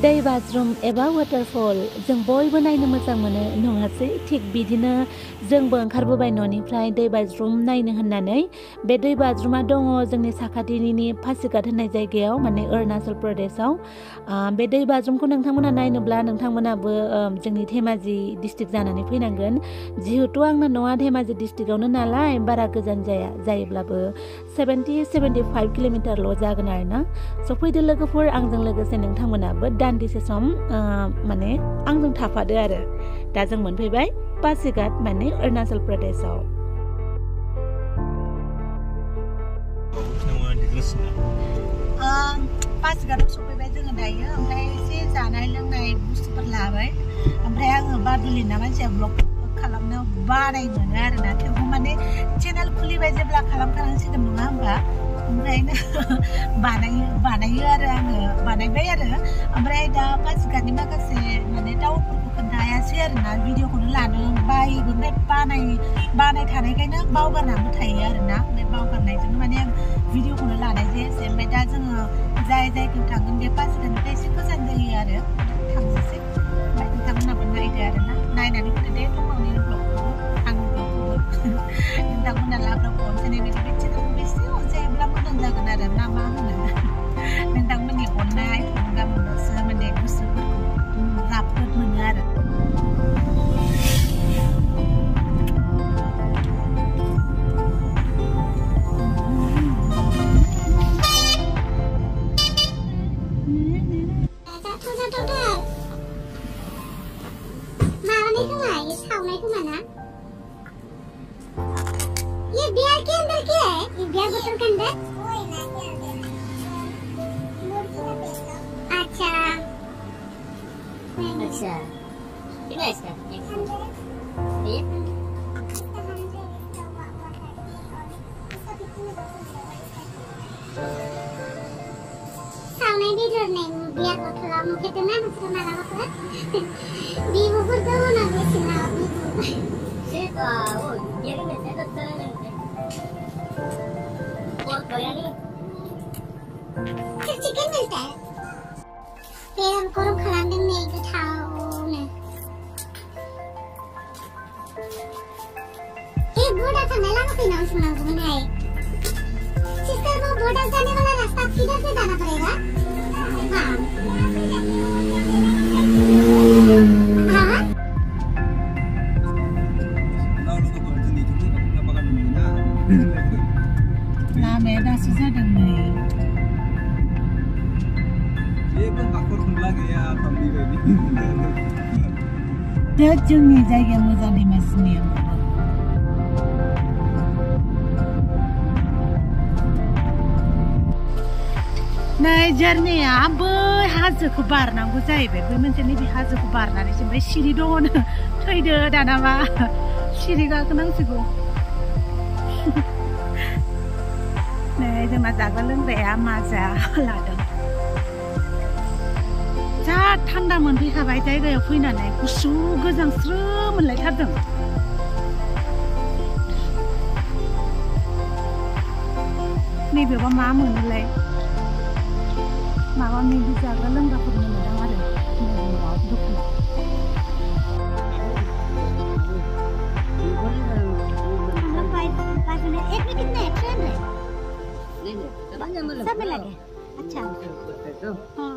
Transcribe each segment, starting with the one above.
दै बाज्रुम एबा वाटारफल जों बयबो नायनो मोजां मोनो नङासै थिग बिदिनो जोंबो ओंखारबोबाय न'निफ्राय दै बाज्रुम नायनो होननानै बे दै बाज्रुमा दङ जोंनि साखाथिनि पासिघाट होननाय जायगायाव माने अरुणाचल प्रदेशआव बे दै बाज्रुमखौ नोंथांमोना नायनोब्ला नोंथांमोनाबो जोंनि धेमाजि डिस्ट्रिक्ट जानानै फैनांगोन जिहेतु आंना न'आ धेमाजि डिस्ट्रिक्टआवनो नालाय बारा गोजान जायोब्लाबो 70-75 किल'मिटारल' जागोन आरोना स' फैदो लोगोफोर आंजों लोगोसे नोंथांमोनाबो दान्दिसे सम माने आंजों थाफादो आरो दा जों मोनफैबाय पासिघाट माने अरुणाचल प्रदेशआव पासिघाटआव सफैबाय जोङो दायो ओमफ्राय एसे जानाय लोंनाय बुस्थुफोर लाबाय ओमफ्राय आङो बादुलिना मानसिया ब्लग खालामनायाव बानाय मोनो आरोना थेवबो माने चेनेल खुलिबाय जेब्ला खालामखानांसिगोन नङा होमबा ओमफ्रायनो बानायो आरो आङो बानायबाय आरो ओमफ्राय दा पासिघाटनि माखासे माने टाउनफोरखौ खोन्थायासै आरोना भिडिअखौनो लानो बायोबो ओमफ्राय बानाय थानायखायनो बावगारनाबो थायो आरोना ओमफ्राय बावगारनायजोंनो माने आं भिडिअखौनो लानाय जायासै ओमफ्राय दा जोङो जाय जायगायाव थांगोन बे पासिघाटनिफ्राय एसे गोजान जायो आरो थांनोसै ओमफ्राय नोंथांमोनाबो नायदो आरोना नायनानै फैदो दे दंबावनि ब्लगखौबो आं ब्लगखौबो नोंथांमोना लाब्राखौ अनसायनाय बायदि बे चेनेलखौ एसे अनसायोब्ला मोजां जागोन आरो ना मा होनो नोंथांमोननि अननाय थुलुंगा मोनबासो माने गोसोफोरखौ राफोद मोनो आरो ये बियर के अंदर क्या है? ये बियर बोतल के अंदर? अच्छा कितना इसका? ये सामने भी नहीं बियर बोतल मुझे तो ना मुझे मारा बोतल बीवो पर तो ना बेचना से तो वो ये के में तो और बिरयानी सिर्फ चिकन मिलता है फिर हमको खिलाने में एक उठाओ ने एक बूढ़ा था मेला में पीना उसमें बनाए सिस्टर वो बॉर्डर जाने वाला रास्ता किधर से जाना पड़ेगा हाँ हाँ लामाया दासो जादों नै दा जोंनि जायगाया मोजां धेमाजिनिया नै जारनिया बै हाजोखौ बारनांगौ जाहैबाय बै मोनसे नैबे हाजोखौ बारनानैसो ओमफ्राय सिरि दङ थैदो दानाबा सिरि गाखोनांसिगौ नै जोंना जाग्रा लोंग्राया माजा लादों जा थान्दा मोनफैखाबाय जायगायाव फैनानै गुसु गोजांस्रो मोनलायथारदों नैबेयावबा मा मोनोलाय माबा मेगि जाग्रा लोंग्राफोर मोनदों आरो न'आव दखान एक में कितने ट्रेन है सब में लगे अच्छा हाँ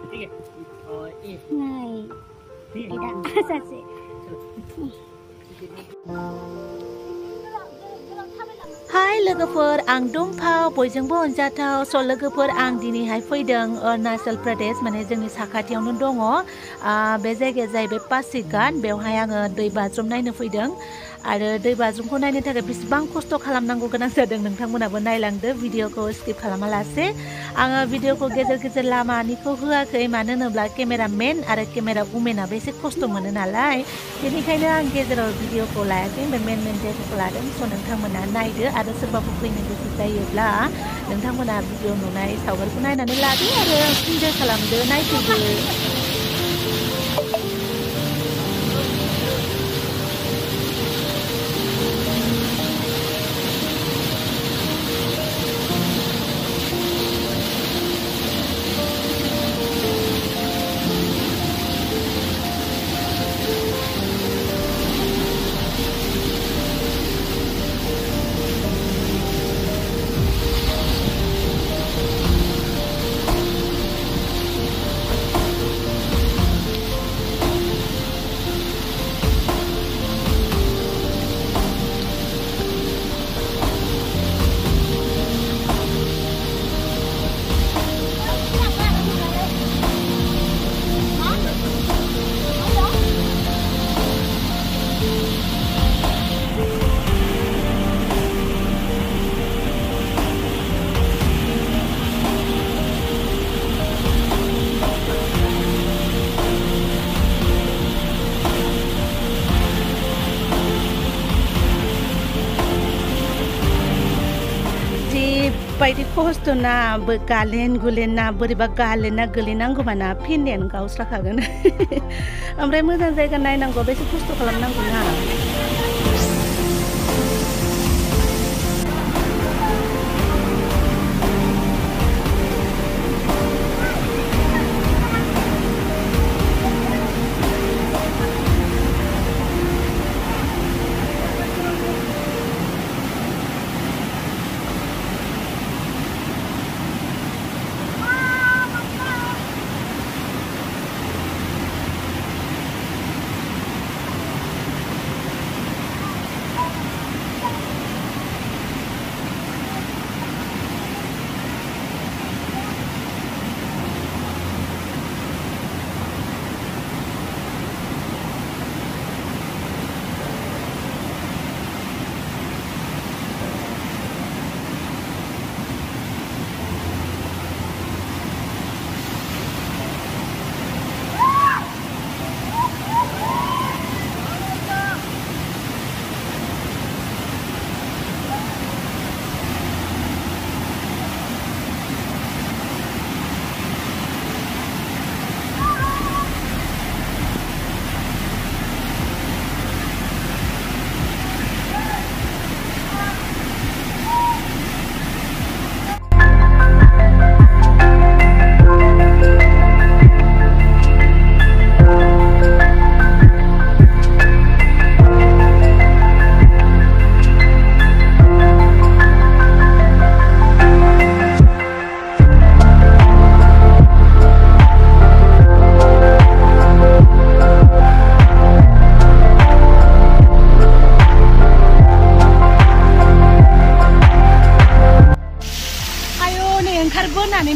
ठीक है नहीं इधर ऐसा से हाय लोगोफोर आं दंफाव बयजोंबो अनजाथाव स' लोगोफोर आं दिनैहाय फैदों अरुणाचल प्रदेश माने जोंनि साखाथियावनो दङ बे जायगाया जाहैबाय पासिघाट बेवहाय आङो दै बाज्रुम नायनो फैदों आरो दै बाज्रुमखौ नायनो थाखाय बेसेबां खस्थ' खालामनांगौ गोनां जादों नोंथांमोनाबो नायलांदो भिडिअखौ स्किप खालामालासे आङो भिडिअखौ गेजेर गेजेर लामानिखौ होआखै मानो होनोब्ला केमेरामेन आरो केमेरा वुमेनाबो एसे खस्थ' मोनो नालाय बेनिखायनो आं गेजेराव भिडिअखौ लायाखै ओमफ्राय मेन जायगाखौ लादों स' नोंथांमोना नायदो आरो सोरबाफोर फैनो गोसो जायोब्ला नोंथांमोना भिडिअ नुनाय सावगारिखौ नायनानै लादो आरो इन्जय खालामदो नायफैदो बायदि खस्थ' ना गालेन गुलेन ना बोरैबा गालेन ना गोलैनांगौबा ना फिननायानो गावस्राखागोन ओमफ्राय मोजां जायगा नायनांगौ बेसे खस्थ' खालामनांगौ ना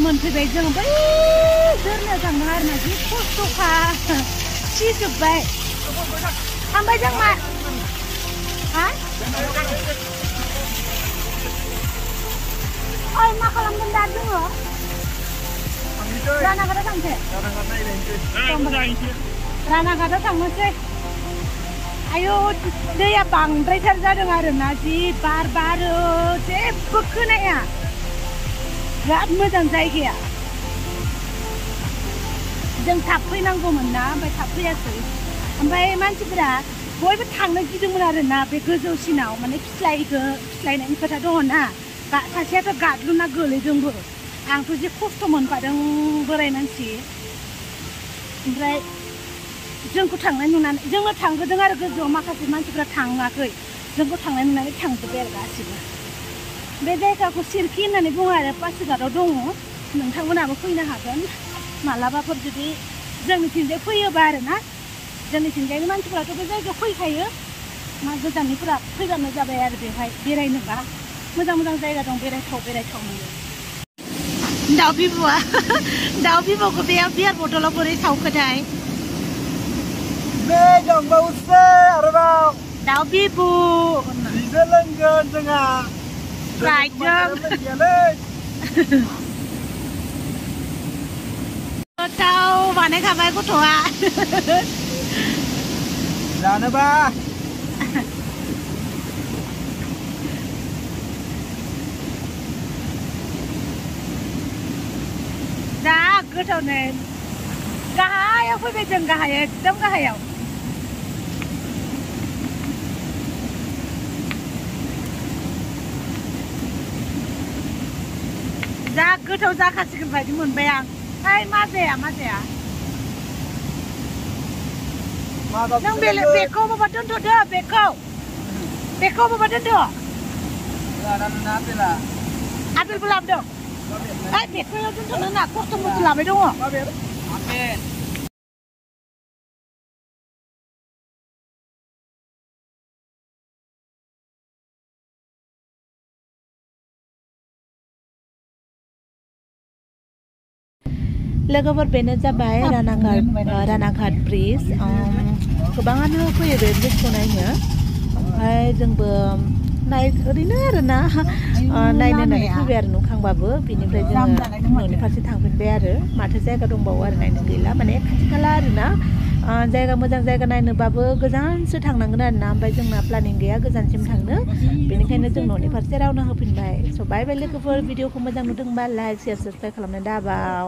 मोनफैबाय जों बै जोरनो थांनो आरोना जि खस्थ'खा सिजोब्बाय ओमफ्राय जों मा हा ओइ मा खालामगोन दा जोङो रानाघाटआव थांसै रानाघाटआव थांनोसै आयौ दैया बांद्रायथार जादों आरोना जि बार बारो जेबो खोनाया बिराद मोजां जायगाया जों थाब फैनांगौमोन ना ओमफ्राय थाब फैयासै ओमफ्राय मानसिफोरा बयबो थांनो गिदोंमोन आरोना बे गोजौसिनाव माने फिस्लायनायनि खोथा दङ ना सासेयाथ' गादलुना गोलैदोंबो आंथ' जि खस्थ' मोनफादों बोराय मानसि ओमफ्राय जोंखौ थांनाय नुनानै जोंनो थांगोदों आरो गोजौआव माखासे मानसिफ्रा थाङाखै जोंखौ थांनाय नुनानै थांजोब्बाय आरो गासिबो बे जायगाखौ सिरखि होननानै बुङो आरो पासिघाटआव दङ नोंथांमोनाबो फैनो हागोन मालाबाफोर जुदि जोंनिथिंजाय फैयोबा आरोना जोंनिथिंजायनि मानसिफोराथ' बे जायगायाव फैखायो मा गोजाननिफोरा फैबानो जाबाय आरो बेवहाय बेरायनोबा मोजां मोजां जायगा दं बेरायथाव मोनो दाउ बिबौखौ बेयाव बियार बथलाव बोरै सावखोथाय बे दंबावोसो आरोबाव दाउ बिबु बिजों लोंगोन जोंहा थाव बानायखाबाय गथ'आ जानोबा जा गोथावनो गाहायाव फैबाय जों गाहायाव एकदम गाहायाव जा गोथाव जाखासिगोन बायदि मोनबाय आं ओइ मा जाया नों बेखौ माबा दोनथ'दो बेखौ माबा दोनथ' आपेलबो लाबोदों ओइ बेखौ दोनथ'नो ना खस्थ' मस्थ' लाबाय दङ लोगोफोर बेनो जाबाय रानाघाट ब्रिज गोबाङानो फैयो बे ब्रिजखौ नायनो ओमफ्राय जोंबो ओरैनो आरोना नायनो होननानै फैबाय आरो नुखांबाबो बिनिफ्राय जोङो न'नि फारसे थांफिनबाय आरो माथो जायगा दंबावो आरो नायनो गैला माने खाथि खाला आरोना जायगा मोजां जायगा नायनोबाबो गोजानसो थांनांगोन आरोना ओमफ्राय जोंना प्लानिं गैया गोजानसिम थांनो बेनिखायनो जों न'नि फारसे रावना होफिनबाय स' बाय बाय लोगोफोर भिडिअखौ मोजां नुदोंबा लाइक शेयार साबस्क्राइब खालामनो दाबाव